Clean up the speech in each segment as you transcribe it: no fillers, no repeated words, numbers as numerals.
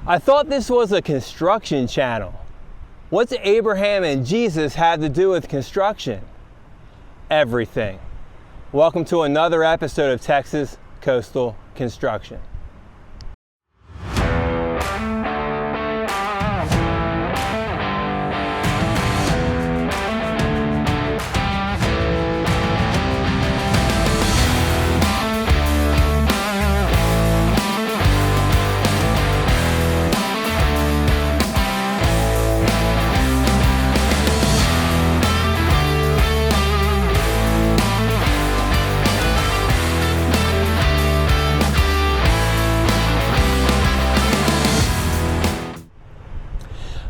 I thought this was a construction channel. What's Abraham and Jesus have to do with construction? Everything. Welcome to another episode of Texas Coastal Construction.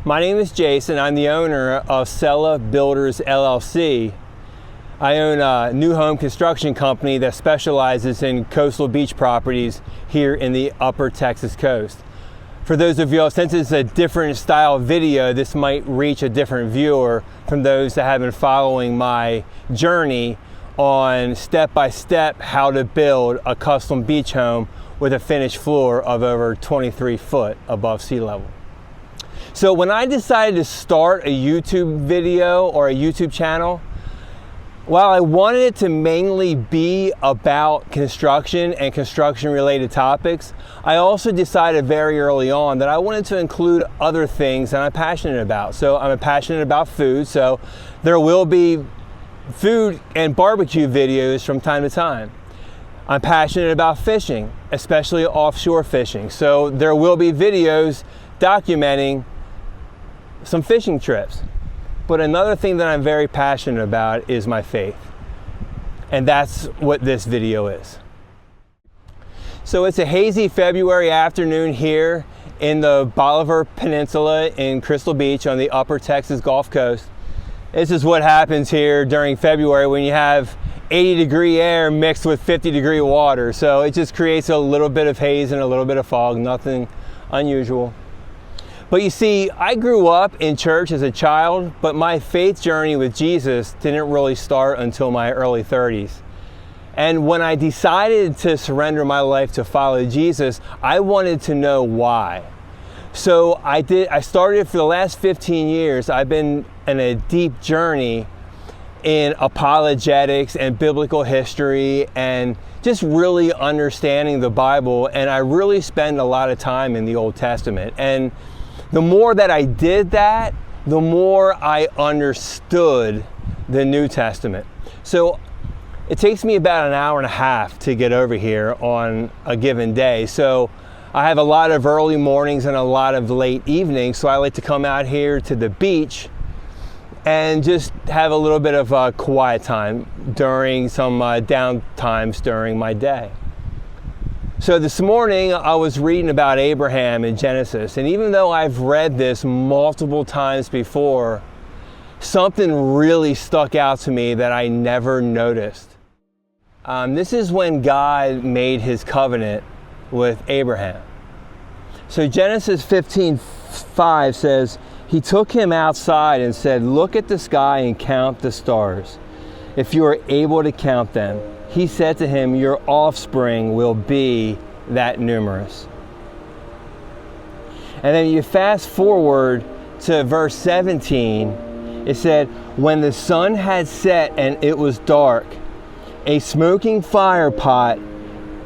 My name is Jason. I'm the owner of Sella Builders LLC. I own a new home construction company that specializes in coastal beach properties here in the upper Texas coast. For those of you, since it's a different style video, this might reach a different viewer from those that have been following my journey on step-by-step how to build a custom beach home with a finished floor of over 23 foot above sea level. So when I decided to start a YouTube video or a YouTube channel, while I wanted it to mainly be about construction and construction related topics, I also decided very early on that I wanted to include other things that I'm passionate about. So I'm passionate about food, so there will be food and barbecue videos from time to time. I'm passionate about fishing, especially offshore fishing. So there will be videos documenting some fishing trips. But another thing that I'm very passionate about is my faith. And that's what this video is. So it's a hazy February afternoon here in the Bolivar Peninsula in Crystal Beach on the upper Texas Gulf Coast. This is what happens here during February when you have 80-degree air mixed with 50-degree water. So it just creates a little bit of haze and a little bit of fog, nothing unusual. But you see, I grew up in church as a child, but my faith journey with Jesus didn't really start until my early 30s. And when I decided to surrender my life to follow Jesus, I wanted to know why. So I started for the last 15 years, I've been in a deep journey in apologetics and biblical history and just really understanding the Bible. And I really spend a lot of time in the Old Testament. And the more that I did that, the more I understood the New Testament. So it takes me about an hour and a half to get over here on a given day. So I have a lot of early mornings and a lot of late evenings. So I like to come out here to the beach and just have a little bit of quiet time during some down times during my day. So this morning I was reading about Abraham in Genesis, and even though I've read this multiple times before, something really stuck out to me that I never noticed. This is when God made his covenant with Abraham. So Genesis 15:5 says, "He took him outside and said, 'Look at the sky and count the stars, if you are able to count them.' He said to him, 'Your offspring will be that numerous.'" And then you fast forward to verse 17, it said, "When the sun had set and it was dark, a smoking fire pot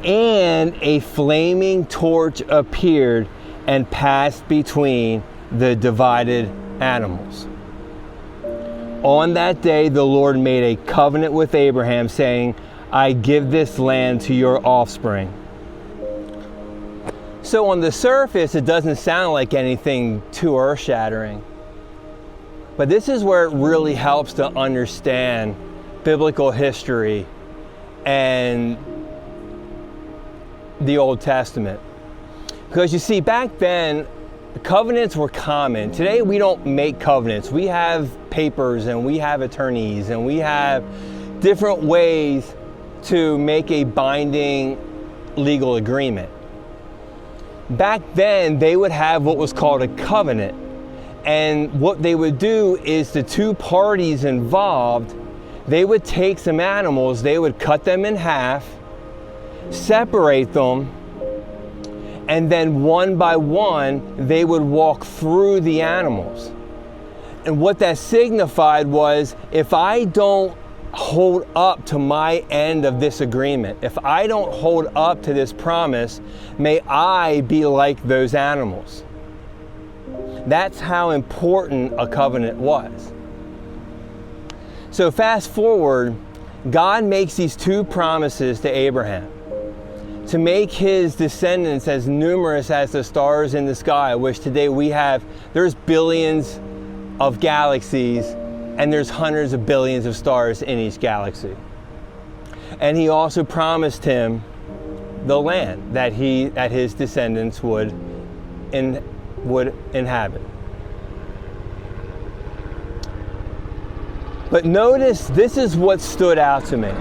and a flaming torch appeared and passed between the divided animals. On that day the Lord made a covenant with Abraham, saying, 'I give this land to your offspring.'" So on the surface, it doesn't sound like anything too earth-shattering. But this is where it really helps to understand biblical history and the Old Testament. Because you see, back then, covenants were common. Today we don't make covenants. We have papers and we have attorneys and we have different ways to make a binding legal agreement. Back then, they would have what was called a covenant. And what they would do is the two parties involved, they would take some animals, they would cut them in half, separate them, and then one by one, they would walk through the animals. And what that signified was, if I don't hold up to my end of this agreement, if I don't hold up to this promise, may I be like those animals. That's how important a covenant was. So fast forward, God makes these two promises to Abraham to make his descendants as numerous as the stars in the sky, which today we have. There's billions of galaxies and there's hundreds of billions of stars in each galaxy. And he also promised him the land that his descendants would inhabit. But notice, this is what stood out to me.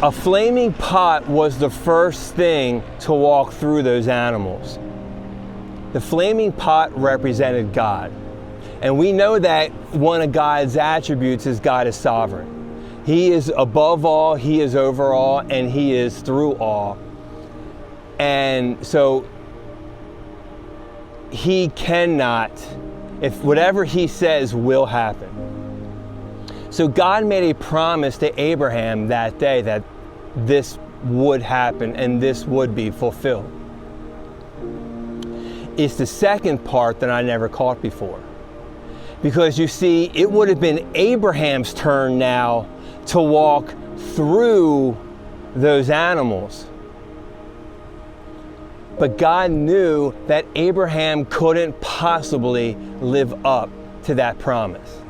A flaming pot was the first thing to walk through those animals. The flaming pot represented God. And we know that one of God's attributes is God is sovereign. He is above all, He is over all, and He is through all. And so He cannot, if whatever He says will happen. So God made a promise to Abraham that day that this would happen and this would be fulfilled. It's the second part that I never caught before. Because you see, it would have been Abraham's turn now to walk through those animals. But God knew that Abraham couldn't possibly live up to that promise.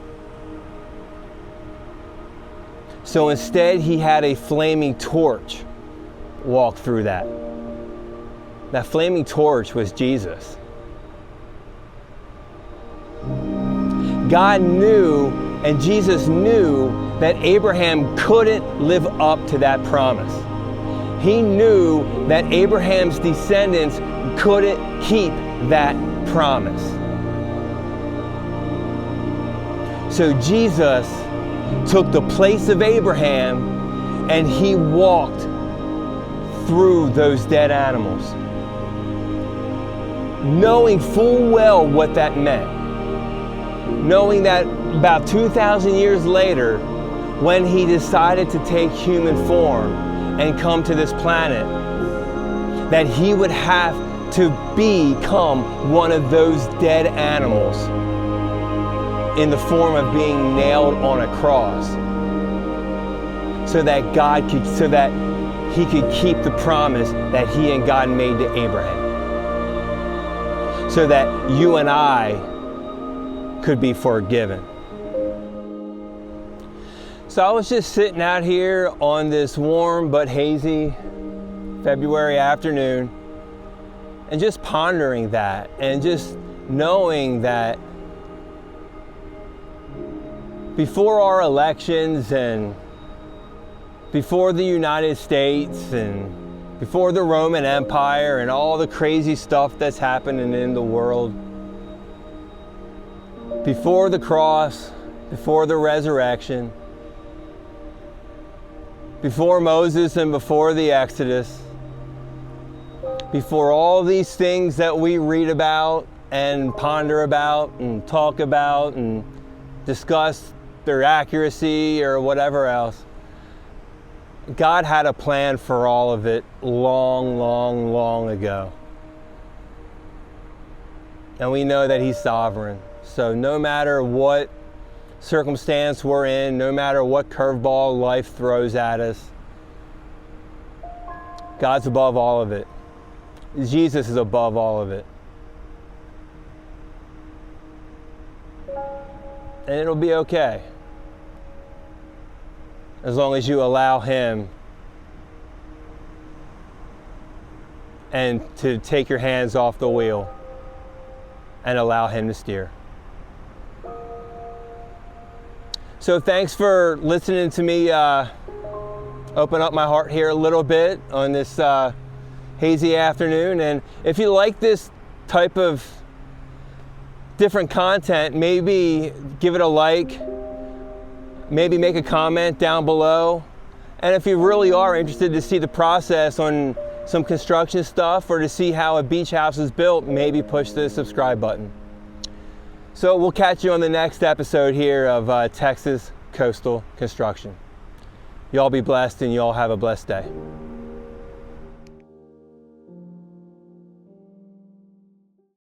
So instead, he had a flaming torch walk through that. That flaming torch was Jesus. God knew, and Jesus knew, that Abraham couldn't live up to that promise. He knew that Abraham's descendants couldn't keep that promise. So Jesus took the place of Abraham and he walked through those dead animals, knowing full well what that meant. Knowing that about 2,000 years later, when he decided to take human form and come to this planet, that he would have to become one of those dead animals in the form of being nailed on a cross, so that he could keep the promise that he and God made to Abraham, so that you and I could be forgiven. So I was just sitting out here on this warm but hazy February afternoon and just pondering that, and just knowing that before our elections and before the United States and before the Roman Empire and all the crazy stuff that's happening in the world, before the cross, before the resurrection, before Moses and before the Exodus, before all these things that we read about and ponder about and talk about and discuss their accuracy or whatever else, God had a plan for all of it long, long, long ago. And we know that He's sovereign. So no matter what circumstance we're in, no matter what curveball life throws at us, God's above all of it. Jesus is above all of it. And it'll be okay, as long as you allow Him and to take your hands off the wheel and allow Him to steer. So thanks for listening to me open up my heart here a little bit on this hazy afternoon. And if you like this type of different content, maybe give it a like, maybe make a comment down below. And if you really are interested to see the process on some construction stuff or to see how a beach house is built, maybe push the subscribe button. So we'll catch you on the next episode here of Texas Coastal Construction. Y'all be blessed and y'all have a blessed day.